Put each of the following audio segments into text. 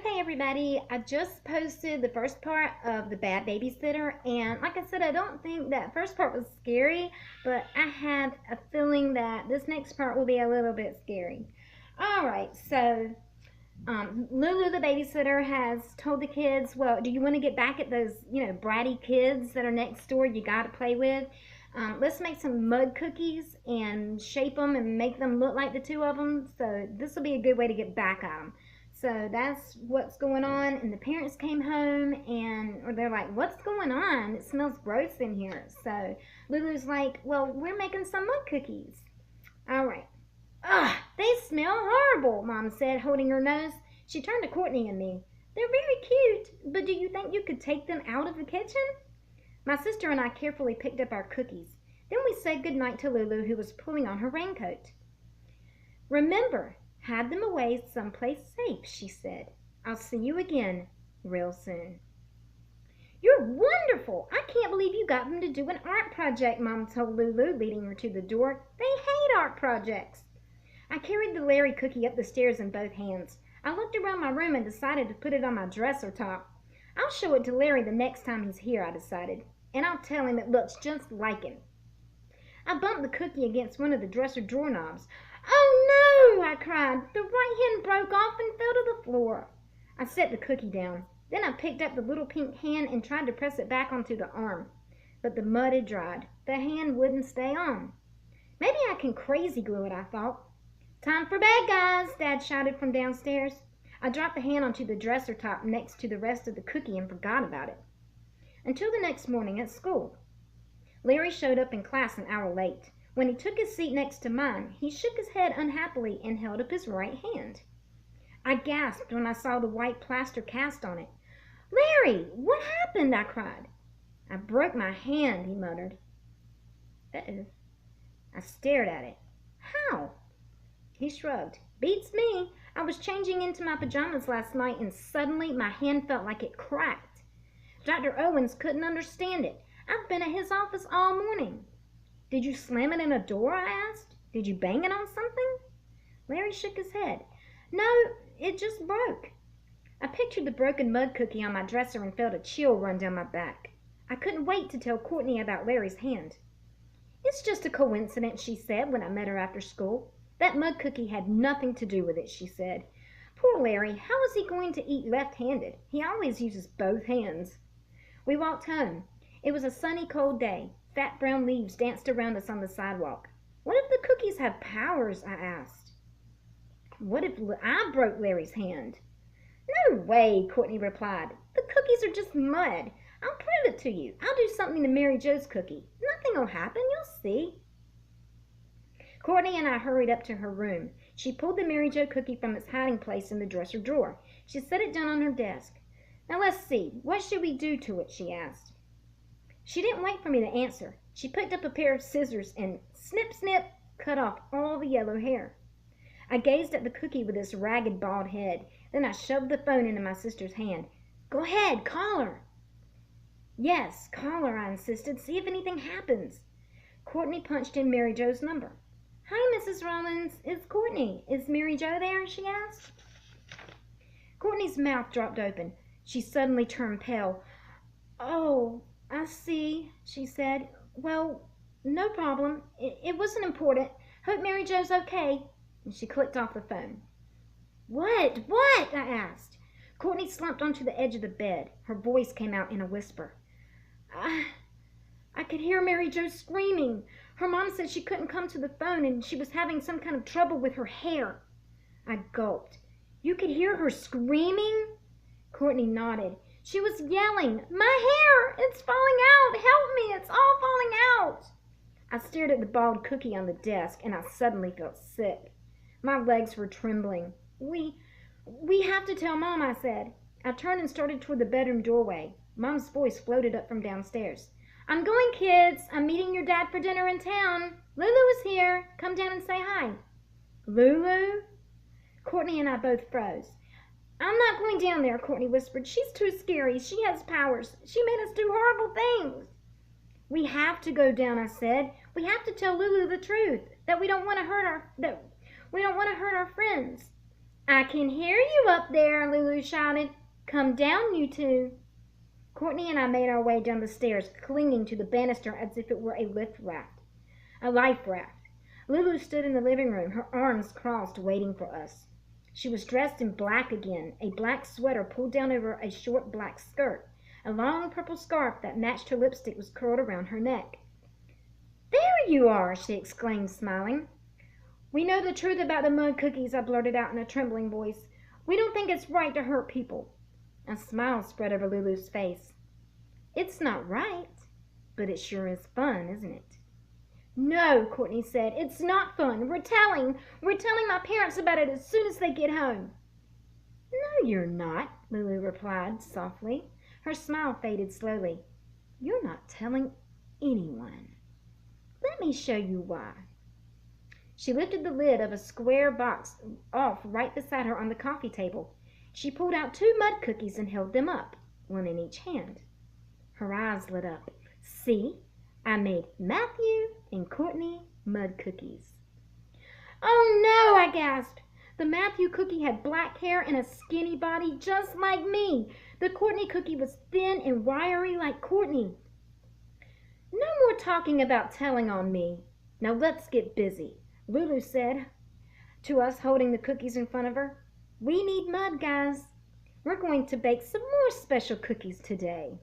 Okay, everybody, I just posted the first part of the Bad Babysitter, and like I said, I don't think that first part was scary, but I have a feeling that this next part will be a little bit scary. Alright, so Lulu the babysitter has told the kids, well, do you want to get back at those, bratty kids that are next door you got to play with? Let's make some mud cookies and shape them and make them look like the two of them. So this will be a good way to get back at them. So that's what's going on. And the parents came home or they're like, what's going on? It smells gross in here. So Lulu's like, well, we're making some mud cookies. All right. Ugh, they smell horrible, Mom said, holding her nose. She turned to Courtney and me. They're very cute, but do you think you could take them out of the kitchen? My sister and I carefully picked up our cookies. Then we said goodnight to Lulu, who was pulling on her raincoat. Remember, hide them away someplace safe, she said. I'll see you again real soon. You're wonderful! I can't believe you got them to do an art project, Mom told Lulu, leading her to the door. They hate art projects. I carried the Larry cookie up the stairs in both hands. I looked around my room and decided to put it on my dresser top. I'll show it to Larry the next time he's here, I decided, and I'll tell him it looks just like him. I bumped the cookie against one of the dresser drawer knobs. Oh no, I cried. The right hand broke off and fell to the floor. I set the cookie down. Then I picked up the little pink hand and tried to press it back onto the arm. But the mud had dried. The hand wouldn't stay on. Maybe I can crazy glue it, I thought. Time for bed, guys, Dad shouted from downstairs. I dropped the hand onto the dresser top next to the rest of the cookie and forgot about it. Until the next morning at school. Larry showed up in class an hour late. When he took his seat next to mine, he shook his head unhappily and held up his right hand. I gasped when I saw the white plaster cast on it. Larry, what happened? I cried. I broke my hand, he muttered. Uh-oh. I stared at it. How? He shrugged. Beats me. I was changing into my pajamas last night and suddenly my hand felt like it cracked. Dr. Owens couldn't understand it. I've been at his office all morning. Did you slam it in a door? I asked. Did you bang it on something? Larry shook his head. No, it just broke. I pictured the broken mud cookie on my dresser and felt a chill run down my back. I couldn't wait to tell Courtney about Larry's hand. It's just a coincidence, she said when I met her after school. That mud cookie had nothing to do with it, she said. Poor Larry, how is he going to eat left-handed? He always uses both hands. We walked home. It was a sunny, cold day. Fat brown leaves danced around us on the sidewalk. What if the cookies have powers? I asked. What if I broke Larry's hand? No way, Courtney replied. The cookies are just mud. I'll prove it to you. I'll do something to Mary Jo's cookie. Nothing will happen. You'll see. Courtney and I hurried up to her room. She pulled the Mary Jo cookie from its hiding place in the dresser drawer. She set it down on her desk. Now let's see. What should we do to it? She asked. She didn't wait for me to answer. She picked up a pair of scissors and snip, snip, cut off all the yellow hair. I gazed at the cookie with its ragged, bald head. Then I shoved the phone into my sister's hand. Go ahead, call her. Yes, call her, I insisted. See if anything happens. Courtney punched in Mary Jo's number. Hi, Mrs. Rollins. It's Courtney. Is Mary Jo there? She asked. Courtney's mouth dropped open. She suddenly turned pale. Oh, I see, she said. Well, no problem. It wasn't important. Hope Mary Jo's okay. And she clicked off the phone. What? What? I asked. Courtney slumped onto the edge of the bed. Her voice came out in a whisper. I could hear Mary Jo screaming. Her mom said she couldn't come to the phone and she was having some kind of trouble with her hair. I gulped. You could hear her screaming? Courtney nodded. She was yelling, my hair! It's falling out! Help me! It's all falling out! I stared at the bald cookie on the desk and I suddenly felt sick. My legs were trembling. We have to tell Mom, I said. I turned and started toward the bedroom doorway. Mom's voice floated up from downstairs. I'm going, kids. I'm meeting your dad for dinner in town. Lulu is here. Come down and say hi. Lulu? Courtney and I both froze. I'm not going down there, Courtney whispered. She's too scary. She has powers. She made us do horrible things. We have to go down, I said. We have to tell Lulu the truth, that we don't want to hurt our friends. I can hear you up there, Lulu shouted. Come down, you two. Courtney and I made our way down the stairs, clinging to the banister as if it were a life raft. Lulu stood in the living room, her arms crossed, waiting for us. She was dressed in black again, a black sweater pulled down over a short black skirt. A long purple scarf that matched her lipstick was curled around her neck. There you are, she exclaimed, smiling. We know the truth about the mud cookies, I blurted out in a trembling voice. We don't think it's right to hurt people. A smile spread over Lulu's face. It's not right, but it sure is fun, isn't it? No, Courtney said. It's not fun. We're telling my parents about it as soon as they get home. No, you're not, Lulu replied softly. Her smile faded slowly. You're not telling anyone. Let me show you why. She lifted the lid of a square box off right beside her on the coffee table. She pulled out 2 mud cookies and held them up, one in each hand. Her eyes lit up. See, I made Matthew and Courtney mud cookies. Oh no, I gasped. The Matthew cookie had black hair and a skinny body just like me. The Courtney cookie was thin and wiry like Courtney. No more talking about telling on me. Now let's get busy, Lulu said to us, holding the cookies in front of her. We need mud, guys. We're going to bake some more special cookies today.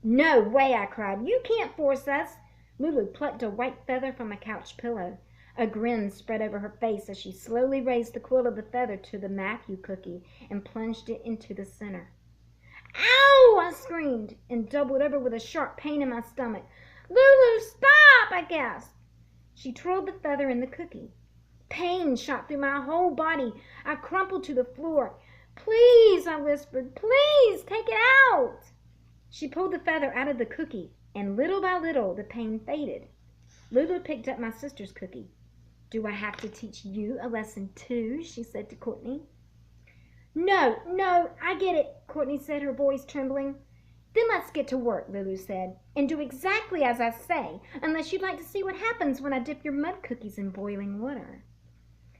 No way, I cried. You can't force us. Lulu plucked a white feather from a couch pillow. A grin spread over her face as she slowly raised the quill of the feather to the Matthew cookie and plunged it into the center. Ow! I screamed and doubled over with a sharp pain in my stomach. Lulu, stop! I gasped. She twirled the feather in the cookie. Pain shot through my whole body. I crumpled to the floor. Please, I whispered, please, take it out. She pulled the feather out of the cookie, and little by little the pain faded. Lulu picked up my sister's cookie. Do I have to teach you a lesson too? She said to Courtney. No, I get it, Courtney said, her voice trembling. Then let's get to work, Lulu said, and do exactly as I say, unless you'd like to see what happens when I dip your mud cookies in boiling water.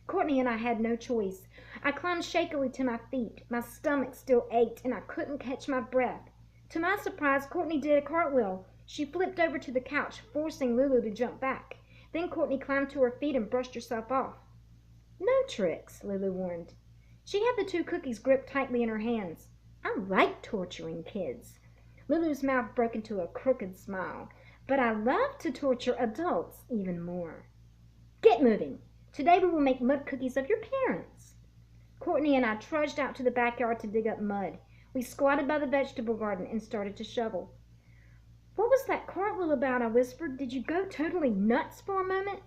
Courtney and I had no choice. I climbed shakily to my feet. My stomach still ached, and I couldn't catch my breath. To my surprise, Courtney did a cartwheel. She flipped over to the couch, forcing Lulu to jump back. Then Courtney climbed to her feet and brushed herself off. No tricks, Lulu warned. She had the 2 cookies gripped tightly in her hands. I like torturing kids. Lulu's mouth broke into a crooked smile. But I love to torture adults even more. Get moving. Today we will make mud cookies of your parents. Courtney and I trudged out to the backyard to dig up mud. We squatted by the vegetable garden and started to shovel. What was that cartwheel about? I whispered. Did you go totally nuts for a moment?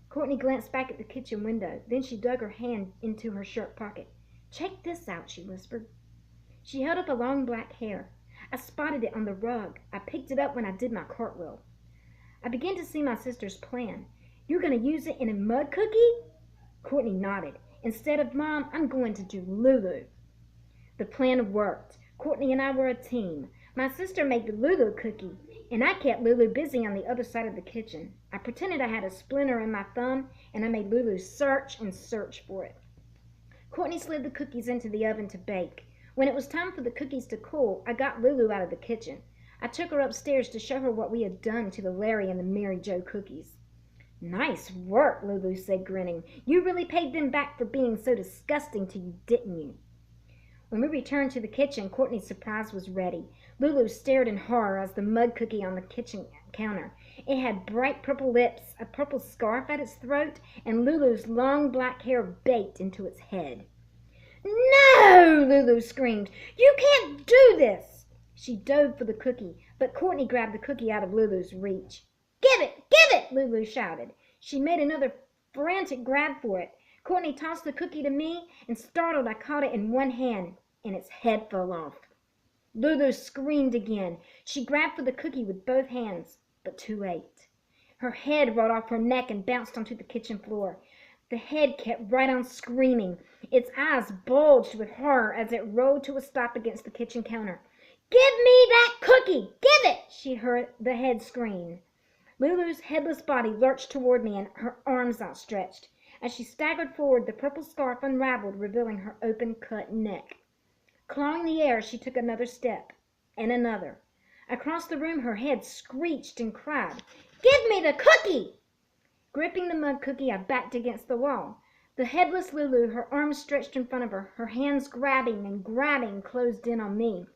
Courtney glanced back at the kitchen window. Then she dug her hand into her shirt pocket. Check this out, she whispered. She held up a long black hair. I spotted it on the rug. I picked it up when I did my cartwheel. I began to see my sister's plan. You're going to use it in a mud cookie? Courtney nodded. Instead of Mom, I'm going to do Lulu. The plan worked. Courtney and I were a team. My sister made the Lulu cookie, and I kept Lulu busy on the other side of the kitchen. I pretended I had a splinter in my thumb, and I made Lulu search and search for it. Courtney slid the cookies into the oven to bake. When it was time for the cookies to cool, I got Lulu out of the kitchen. I took her upstairs to show her what we had done to the Larry and the Mary Jo cookies. Nice work, Lulu said, grinning. You really paid them back for being so disgusting to you, didn't you? When we returned to the kitchen, Courtney's surprise was ready. Lulu stared in horror as the mud cookie on the kitchen counter. It had bright purple lips, a purple scarf at its throat, and Lulu's long black hair baked into its head. No! Lulu screamed. You can't do this! She dove for the cookie, but Courtney grabbed the cookie out of Lulu's reach. Give it! Give it! Lulu shouted. She made another frantic grab for it. Courtney tossed the cookie to me, and startled, I caught it in one hand, and its head fell off. Lulu screamed again. She grabbed for the cookie with both hands, but too late. Her head rolled off her neck and bounced onto the kitchen floor. The head kept right on screaming. Its eyes bulged with horror as it rolled to a stop against the kitchen counter. Give me that cookie! Give it! She heard the head scream. Lulu's headless body lurched toward me and her arms outstretched. As she staggered forward, the purple scarf unraveled, revealing her open cut neck. Clawing the air, she took another step, and another. Across the room, her head screeched and cried, "Give me the cookie!" Gripping the mud cookie, I backed against the wall. The headless Lulu, her arms stretched in front of her, her hands grabbing, closed in on me.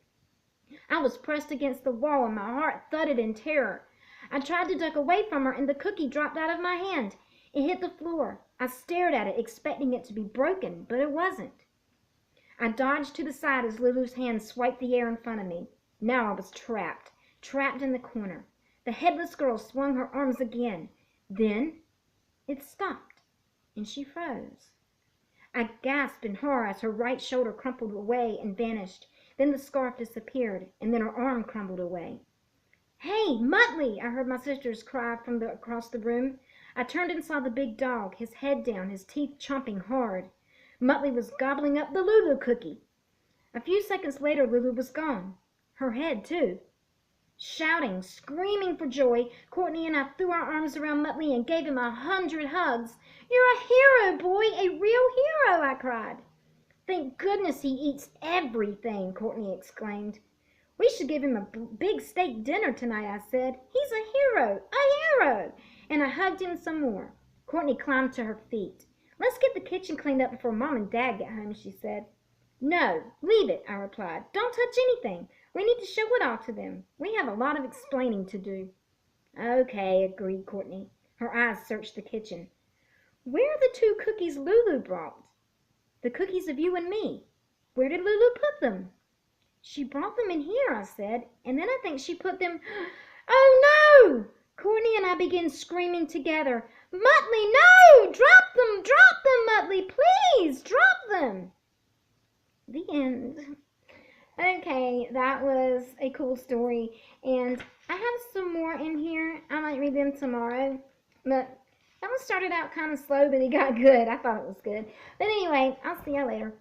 I was pressed against the wall, and my heart thudded in terror. I tried to duck away from her, and the cookie dropped out of my hand. It hit the floor. I stared at it, expecting it to be broken, but it wasn't. I dodged to the side as Lulu's hand swiped the air in front of me. Now I was trapped in the corner. The headless girl swung her arms again. Then it stopped, and she froze. I gasped in horror as her right shoulder crumpled away and vanished. Then the scarf disappeared, and then her arm crumbled away. "Hey, Muttley!" I heard my sister's cry from across the room. I turned and saw the big dog, his head down, his teeth chomping hard. Muttley was gobbling up the Lulu cookie. A few seconds later, Lulu was gone. Her head, too. Shouting, screaming for joy, Courtney and I threw our arms around Muttley and gave him 100 hugs. "You're a hero, boy, a real hero," I cried. "Thank goodness he eats everything," Courtney exclaimed. "We should give him a big steak dinner tonight," I said. "He's a hero, And I hugged him some more. Courtney climbed to her feet. "Let's get the kitchen cleaned up before Mom and Dad get home," she said. "No, leave it," I replied. "Don't touch anything. We need to show it all to them. We have a lot of explaining to do." "Okay," agreed Courtney. Her eyes searched the kitchen. "Where are the 2 cookies Lulu brought?" "The cookies of you and me. Where did Lulu put them?" "She brought them in here," I said, "and then I think she put them—" "Oh, no!" Courtney and I began screaming together. "Muttley, no! Drop them, Muttley, please, drop them!" The end. Okay, that was a cool story, and I have some more in here. I might read them tomorrow, but that one started out kind of slow, but it got good. I thought it was good. But anyway, I'll see y'all later.